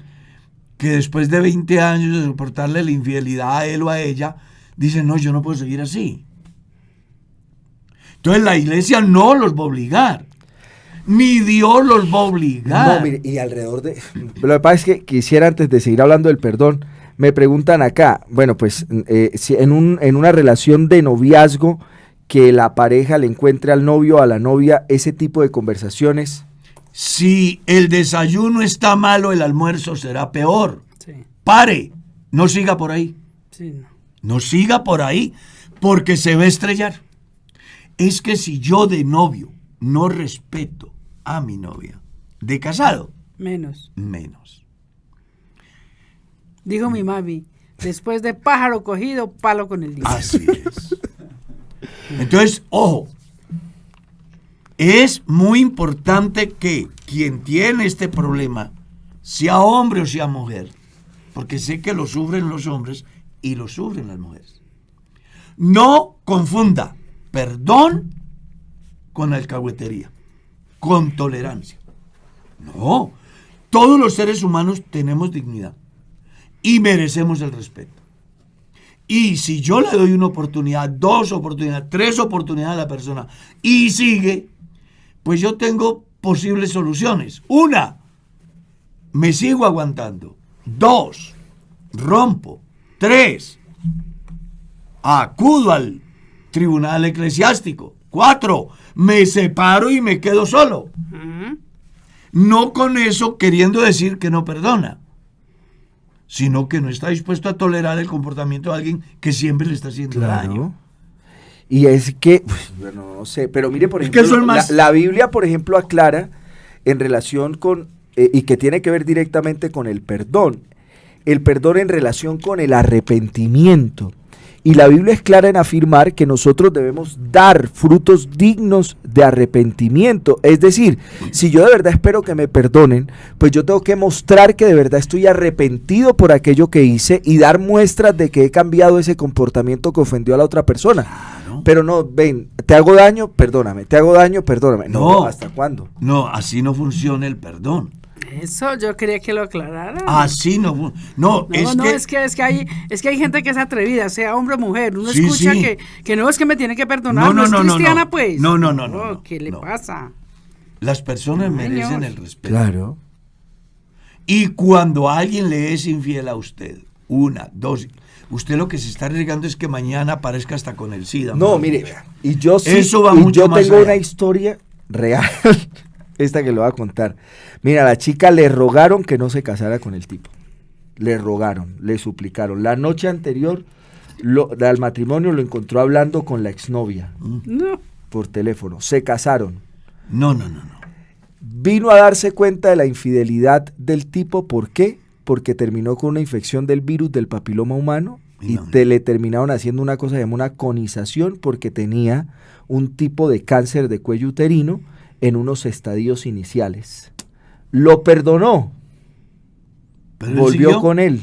que después de 20 años de soportarle la infidelidad a él o a ella, dicen, no, yo no puedo seguir así. Entonces la iglesia no los va a obligar, ni Dios los va a obligar. No, mire, y alrededor de... Lo que pasa es que quisiera, antes de seguir hablando del perdón, me preguntan acá, bueno, pues si en una relación de noviazgo, que la pareja le encuentre al novio o a la novia ese tipo de conversaciones. Si el desayuno está malo, el almuerzo será peor. Sí, Pare, no siga por ahí. sí, no. No siga por ahí, porque se va a estrellar. Es que si yo de novio no respeto a mi novia, de casado, Menos. menos. Dijo mi mami, después de pájaro cogido, palo con el diablo. Así es. Entonces, ojo, es muy importante que quien tiene este problema, sea hombre o sea mujer, porque sé que lo sufren los hombres y lo sufren las mujeres, no confunda perdón con alcahuetería, con tolerancia. No, todos los seres humanos tenemos dignidad y merecemos el respeto. Y si yo le doy una oportunidad, 2 oportunidades, 3 oportunidades a la persona y sigue, pues yo tengo posibles soluciones. 1, me sigo aguantando. 2, rompo. 3, acudo al tribunal eclesiástico. 4, me separo y me quedo solo. Ujú. No con eso queriendo decir que no perdona, sino que no está dispuesto a tolerar el comportamiento de alguien que siempre le está haciendo daño. Y es que, bueno, no sé, pero mire, por Es que ejemplo, eso es más- la Biblia, por ejemplo, aclara en relación con, y que tiene que ver directamente con el perdón en relación con el arrepentimiento. Y la Biblia es clara en afirmar que nosotros debemos dar frutos dignos de arrepentimiento. Es decir, si yo de verdad espero que me perdonen, pues yo tengo que mostrar que de verdad estoy arrepentido por aquello que hice y dar muestras de que he cambiado ese comportamiento que ofendió a la otra persona. Claro. Pero no, ven, te hago daño, perdóname, te hago daño, perdóname. No, ¿hasta cuándo? No, así no funciona el perdón. Eso yo quería que lo aclarara. Así no. No, es que hay gente que es atrevida, sea hombre o mujer. Uno Sí, escucha sí. Que no es que me tiene que perdonar, no es cristiana, pues. No. ¿Qué le pasa? Las personas No, merecen señor. el respeto. Claro. Y cuando alguien le es infiel a usted, una, dos, usted lo que se está arriesgando es que mañana aparezca hasta con el SIDA. No, ¿no? mire, y yo sí, Eso va y mucho yo más tengo allá. una historia real, esta que lo voy a contar. Mira, a la chica le rogaron que no se casara con el tipo. Le rogaron, le suplicaron. La noche anterior al matrimonio lo encontró hablando con la exnovia No. por teléfono. Se casaron. No. Vino a darse cuenta de la infidelidad del tipo. ¿Por qué? Porque terminó con una infección del virus del papiloma humano y No. le terminaron haciendo una cosa llamada una conización porque tenía un tipo de cáncer de cuello uterino en unos estadios iniciales. Lo perdonó, Pero él volvió siguió. con él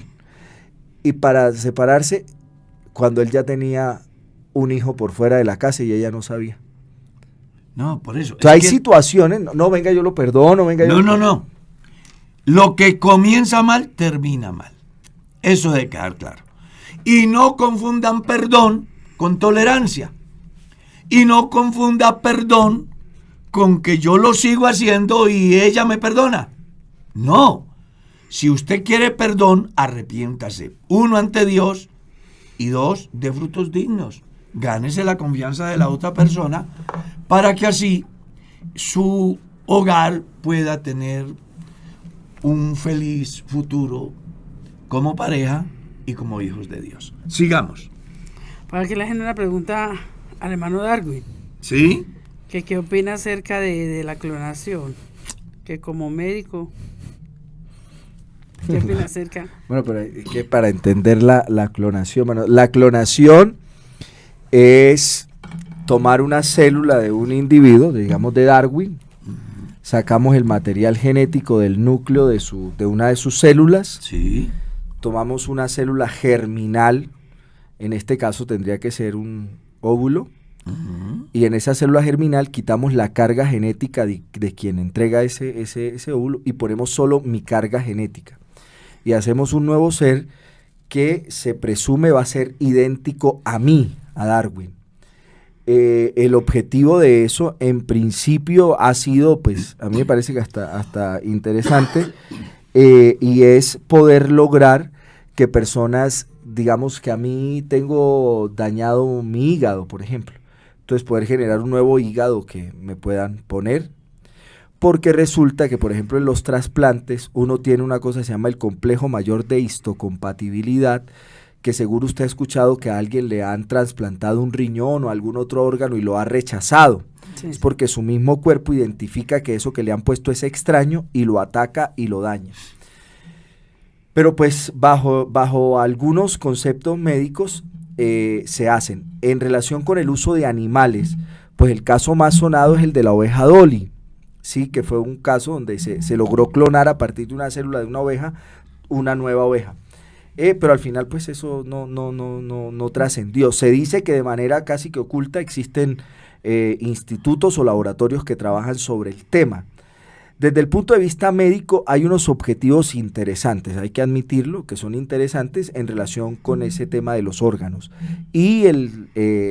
y para separarse cuando él ya tenía un hijo por fuera de la casa y ella no sabía. No, por eso. Entonces, hay Es que- situaciones, no, venga, yo lo perdono, venga, yo No. Lo que comienza mal, termina mal. Eso debe quedar claro. Y no confundan perdón con tolerancia. Y no confunda perdón con que yo lo sigo haciendo y ella me perdona. No. Si usted quiere perdón, arrepiéntase. Uno, ante Dios. Y dos, de frutos dignos. Gánese la confianza de la otra persona para que así su hogar pueda tener un feliz futuro como pareja y como hijos de Dios. Sigamos. Para que le hagan una pregunta al hermano Darwin, ¿Sí? que qué opina acerca de la clonación, que como médico, ¿qué opina acerca? Bueno, pero es que para entender la clonación, bueno, la clonación es tomar una célula de un individuo, digamos de Darwin, sacamos el material genético del núcleo de una de sus células, Sí. tomamos una célula germinal, en este caso tendría que ser un óvulo, y en esa célula germinal quitamos la carga genética de quien entrega ese óvulo y ponemos solo mi carga genética. Y hacemos un nuevo ser que se presume va a ser idéntico a mí, a Darwin. El objetivo de eso, en principio, ha sido, pues, a mí me parece que hasta interesante, y es poder lograr que personas, digamos que a mí tengo dañado mi hígado, por ejemplo, entonces poder generar un nuevo hígado que me puedan poner, porque resulta que, por ejemplo, en los trasplantes uno tiene una cosa que se llama el complejo mayor de histocompatibilidad, que seguro usted ha escuchado que a alguien le han trasplantado un riñón o algún otro órgano y lo ha rechazado. Sí. Es porque su mismo cuerpo identifica que eso que le han puesto es extraño y lo ataca y lo daña. Pero pues bajo algunos conceptos médicos se hacen. En relación con el uso de animales, pues el caso más sonado es el de la oveja Dolly, ¿sí? Que fue un caso donde se logró clonar a partir de una célula de una oveja una nueva oveja. Pero al final pues eso no trascendió. Se dice que de manera casi que oculta existen institutos o laboratorios que trabajan sobre el tema. Desde el punto de vista médico hay unos objetivos interesantes, hay que admitirlo, que son interesantes en relación con ese tema de los órganos y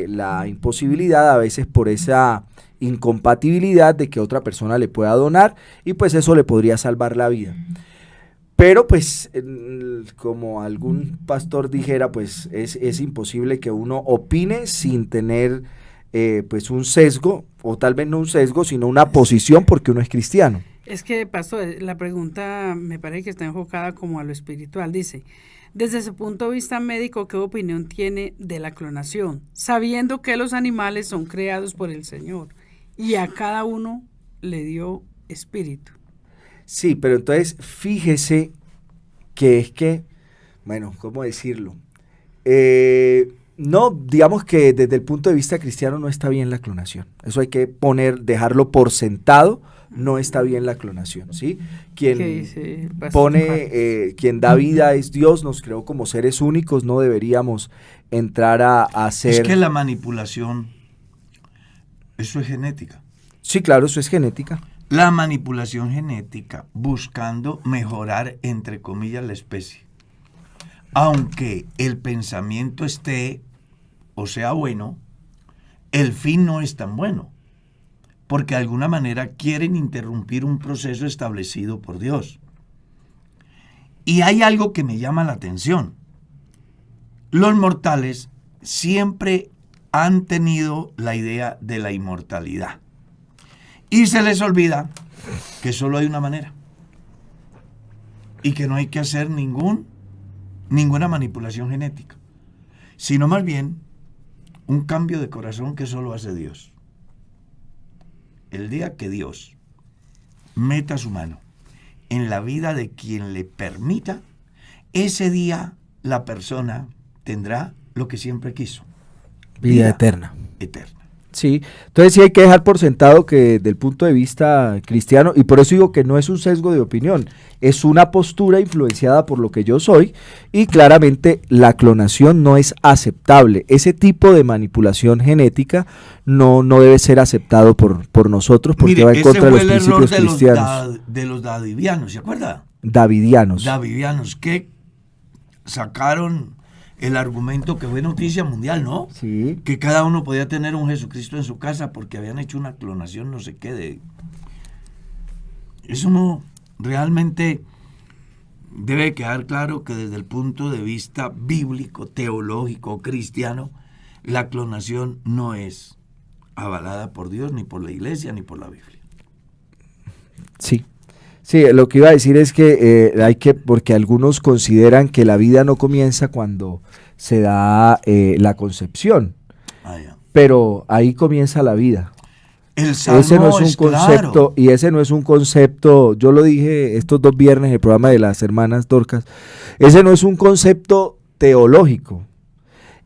la imposibilidad a veces por esa incompatibilidad de que otra persona le pueda donar y pues eso le podría salvar la vida. Pero pues como algún pastor dijera, pues es imposible que uno opine sin tener pues un sesgo, o tal vez no un sesgo, sino una posición porque uno es cristiano. Es que, pastor, la pregunta me parece que está enfocada como a lo espiritual. Dice, desde ese punto de vista médico, ¿qué opinión tiene de la clonación? Sabiendo que los animales son creados por el Señor y a cada uno le dio espíritu. Sí, pero entonces fíjese que es que, bueno, ¿cómo decirlo? No, digamos que desde el punto de vista cristiano no está bien la clonación. Eso hay que dejarlo por sentado. No está bien la clonación, ¿sí? Quien quien da vida es Dios, nos creó como seres únicos, no deberíamos entrar a hacer... Es que la manipulación, eso es genética. Sí, claro, eso es genética. La manipulación genética buscando mejorar, entre comillas, la especie. Aunque el pensamiento esté, o sea bueno, el fin no es tan bueno. Porque de alguna manera quieren interrumpir un proceso establecido por Dios. Y hay algo que me llama la atención. Los mortales siempre han tenido la idea de la inmortalidad. Y se les olvida que solo hay una manera. Y que no hay que hacer ninguna manipulación genética. Sino más bien un cambio de corazón que solo hace Dios. El día que Dios meta su mano en la vida de quien le permita, ese día la persona tendrá lo que siempre quiso. Vida eterna. Eterna. Sí, entonces sí hay que dejar por sentado que desde el punto de vista cristiano, y por eso digo que no es un sesgo de opinión, es una postura influenciada por lo que yo soy, y claramente la clonación no es aceptable. Ese tipo de manipulación genética no debe ser aceptado por nosotros, porque Mire, va en contra de los principios de cristianos. de los davidianos, ¿se acuerda? Davidianos. Davidianos, que sacaron el argumento que fue noticia mundial, ¿no? Sí. Que cada uno podía tener un Jesucristo en su casa porque habían hecho una clonación, no sé qué, de... Eso no, realmente debe quedar claro que desde el punto de vista bíblico, teológico, cristiano, la clonación no es avalada por Dios, ni por la iglesia, ni por la Biblia. Sí. Sí, lo que iba a decir es que porque algunos consideran que la vida no comienza cuando se da la concepción, pero ahí comienza la vida. Ese no es un concepto, claro. Y ese no es un concepto, yo lo dije estos 2 viernes en el programa de las hermanas Dorcas, ese no es un concepto teológico.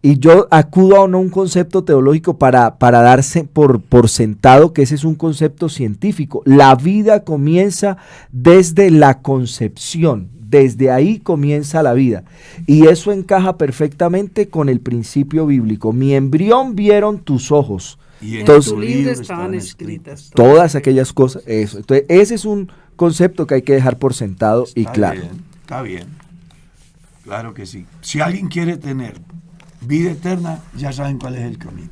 Y yo acudo a un concepto teológico para darse por sentado que ese es un concepto científico. La vida comienza desde la concepción, desde ahí comienza la vida. Y eso encaja perfectamente con el principio bíblico. Mi embrión vieron tus ojos. Y en tu libro estaban escritas todas aquellas cosas. Eso. Entonces, ese es un concepto que hay que dejar por sentado y claro. Está bien. Claro que sí. Si alguien quiere tener vida eterna, ya saben cuál es el camino.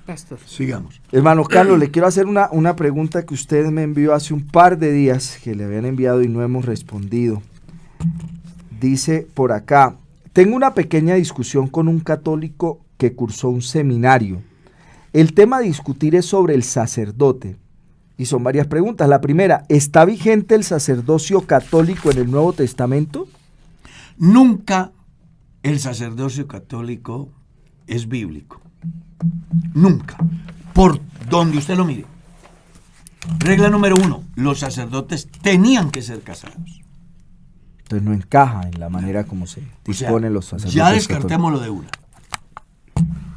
Pastor. Sigamos. Hermano Carlos, le quiero hacer una pregunta que usted me envió hace un par de días, que le habían enviado y no hemos respondido. Dice por acá, tengo una pequeña discusión con un católico que cursó un seminario. El tema a discutir es sobre el sacerdote. Y son varias preguntas. La primera, ¿está vigente el sacerdocio católico en el Nuevo Testamento? Nunca el sacerdocio católico es bíblico. Nunca. Por donde usted lo mire. Regla número 1. Los sacerdotes tenían que ser casados. Entonces no encaja en la manera como se disponen los sacerdotes. Ya descartémoslo de una.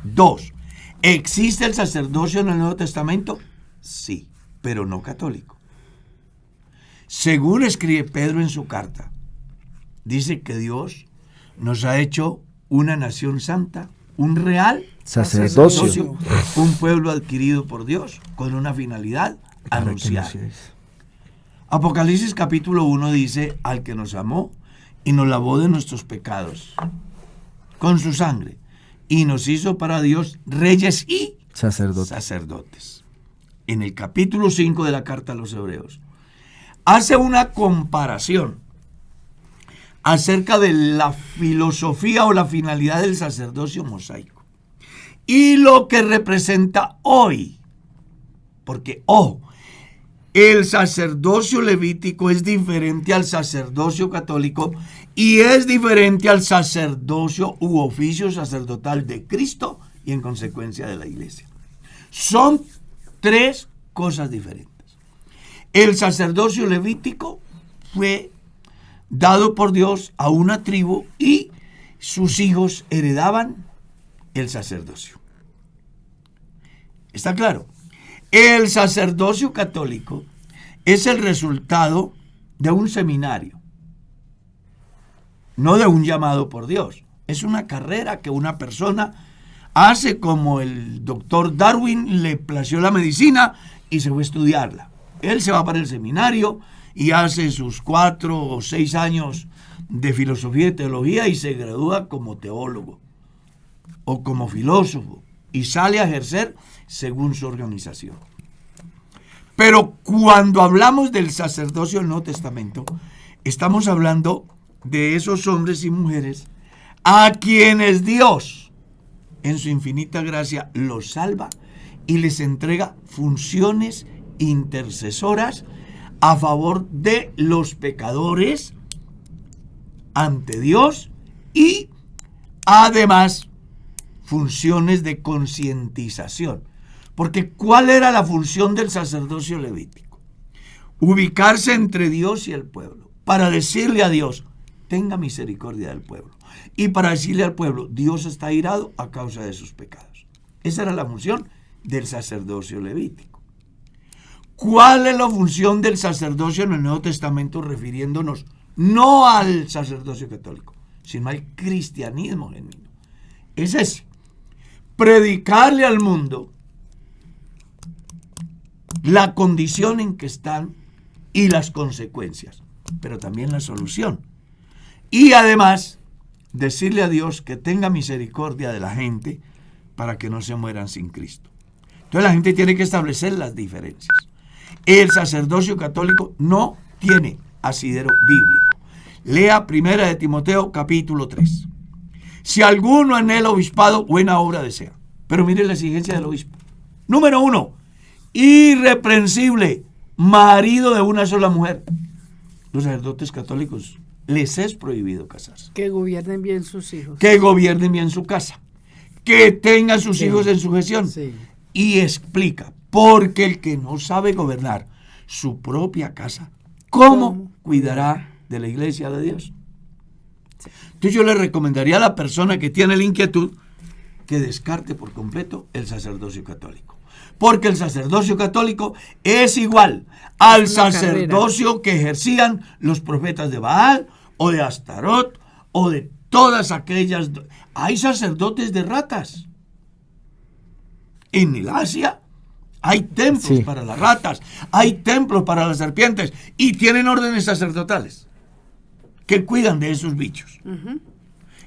2. ¿Existe el sacerdocio en el Nuevo Testamento? Sí, pero no católico. Según escribe Pedro en su carta, dice que Dios nos ha hecho una nación santa, un real sacerdocio, un pueblo adquirido por Dios con una finalidad anunciada. Apocalipsis capítulo 1 dice, al que nos amó y nos lavó de nuestros pecados con su sangre y nos hizo para Dios reyes y sacerdotes. En el capítulo 5 de la carta a los Hebreos hace una comparación acerca de la filosofía o la finalidad del sacerdocio mosaico y lo que representa hoy. Porque, ojo, el sacerdocio levítico es diferente al sacerdocio católico y es diferente al sacerdocio u oficio sacerdotal de Cristo y en consecuencia de la iglesia. Son 3 cosas diferentes. El sacerdocio levítico fue dado por Dios a una tribu y sus hijos heredaban el sacerdocio. ¿Está claro? El sacerdocio católico es el resultado de un seminario, no de un llamado por Dios. Es una carrera que una persona hace, como el doctor Darwin le plació la medicina y se fue a estudiarla. Él se va para el seminario y hace sus 4 o 6 años de filosofía y teología y se gradúa como teólogo o como filósofo y sale a ejercer según su organización. Pero cuando hablamos del sacerdocio del Nuevo Testamento, estamos hablando de esos hombres y mujeres a quienes Dios, en su infinita gracia, los salva y les entrega funciones intercesoras a favor de los pecadores ante Dios y además funciones de concientización. Porque ¿cuál era la función del sacerdocio levítico? Ubicarse entre Dios y el pueblo, para decirle a Dios, tenga misericordia del pueblo. Y para decirle al pueblo, Dios está airado a causa de sus pecados. Esa era la función del sacerdocio levítico. ¿Cuál es la función del sacerdocio en el Nuevo Testamento, refiriéndonos no al sacerdocio católico, sino al cristianismo genuino? Es ese: predicarle al mundo la condición en que están y las consecuencias, pero también la solución. Y además, decirle a Dios que tenga misericordia de la gente para que no se mueran sin Cristo. Entonces la gente tiene que establecer las diferencias. El sacerdocio católico no tiene asidero bíblico. Lea 1 de Timoteo capítulo 3. Si alguno anhela obispado, buena obra desea. Pero mire la exigencia del obispo. Número 1, irreprensible, marido de una sola mujer. Los sacerdotes católicos les es prohibido casarse. Que gobiernen bien sus hijos. Que gobiernen bien su casa. Que tengan sus hijos en sujeción. Sí. Y explica, porque el que no sabe gobernar su propia casa, ¿cómo cuidará de la iglesia de Dios? Entonces yo le recomendaría a la persona que tiene la inquietud que descarte por completo el sacerdocio católico. Porque el sacerdocio católico es igual al sacerdocio que ejercían los profetas de Baal o de Astarot o de todas aquellas. Hay sacerdotes de ratas. En el Asia hay templos para las ratas, hay templos para las serpientes y tienen órdenes sacerdotales que cuidan de esos bichos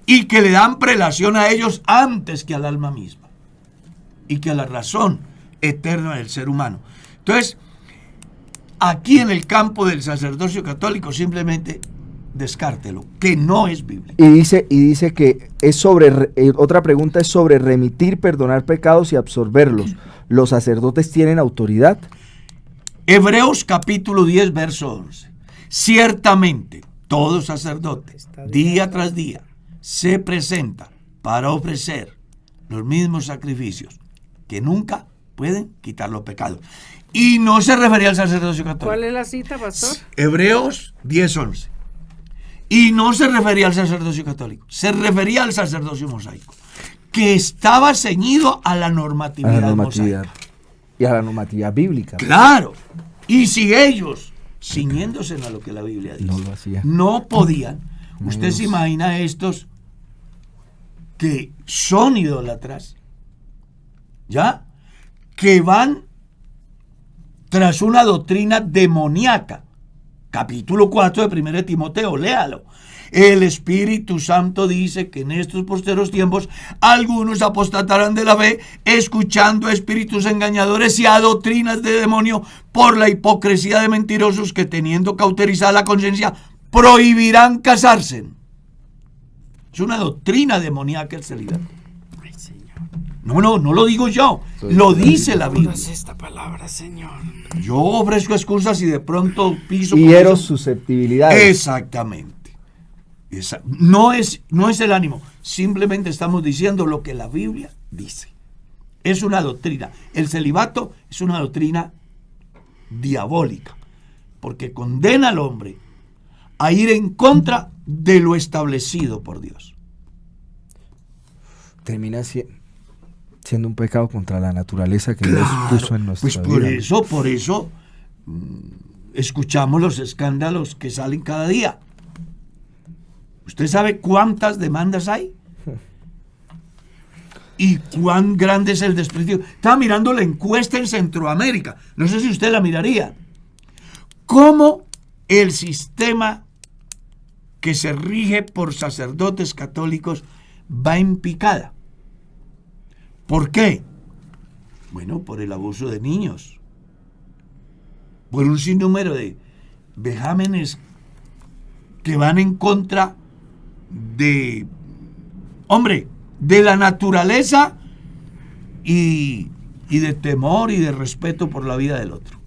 y que le dan prelación a ellos antes que al alma misma y que a la razón eterna del ser humano. Entonces, aquí en el campo del sacerdocio católico simplemente descártelo, que no es bíblico. Y dice que es sobre, otra pregunta es sobre remitir, perdonar pecados y absorberlos. ¿Los sacerdotes tienen autoridad? Hebreos capítulo 10, verso 11. Ciertamente, todo sacerdote, día tras día, se presenta para ofrecer los mismos sacrificios que nunca pueden quitar los pecados. Y no se refería al sacerdocio católico. ¿Cuál es la cita, pastor? Hebreos 10, 11. Y no se refería al sacerdocio católico, se refería al sacerdocio mosaico, que estaba ceñido a la normatividad mosaica. Y a la normatividad bíblica. Claro. Y si ellos, ciñéndose a lo que la Biblia dice, no podían, usted se imagina estos que son idólatras, ¿ya? Que van tras una doctrina demoníaca. Capítulo 4 de 1 de Timoteo, léalo. El Espíritu Santo dice que en estos posteros tiempos algunos apostatarán de la fe, escuchando a espíritus engañadores y a doctrinas de demonio por la hipocresía de mentirosos que, teniendo cauterizada la conciencia, prohibirán casarse. Es una doctrina demoníaca el celibato. Ay, Señor. No lo digo yo, lo dice la Biblia. ¿Cómo es esta palabra, Señor? Yo ofrezco excusas y de pronto piso. Y eros susceptibilidades. Exactamente. No es el ánimo, simplemente estamos diciendo lo que la Biblia dice. Es una doctrina. El celibato es una doctrina diabólica, porque condena al hombre a ir en contra de lo establecido por Dios. termina siendo un pecado contra la naturaleza que Dios puso en nuestra pues vida. por eso escuchamos los escándalos que salen cada día. ¿Usted sabe cuántas demandas hay? ¿Y cuán grande es el desprecio? Estaba mirando la encuesta en Centroamérica. No sé si usted la miraría. ¿Cómo el sistema que se rige por sacerdotes católicos va en picada? ¿Por qué? Bueno, por el abuso de niños. Por un sinnúmero de vejámenes que van en contra de, hombre, de la naturaleza y de temor y de respeto por la vida del otro.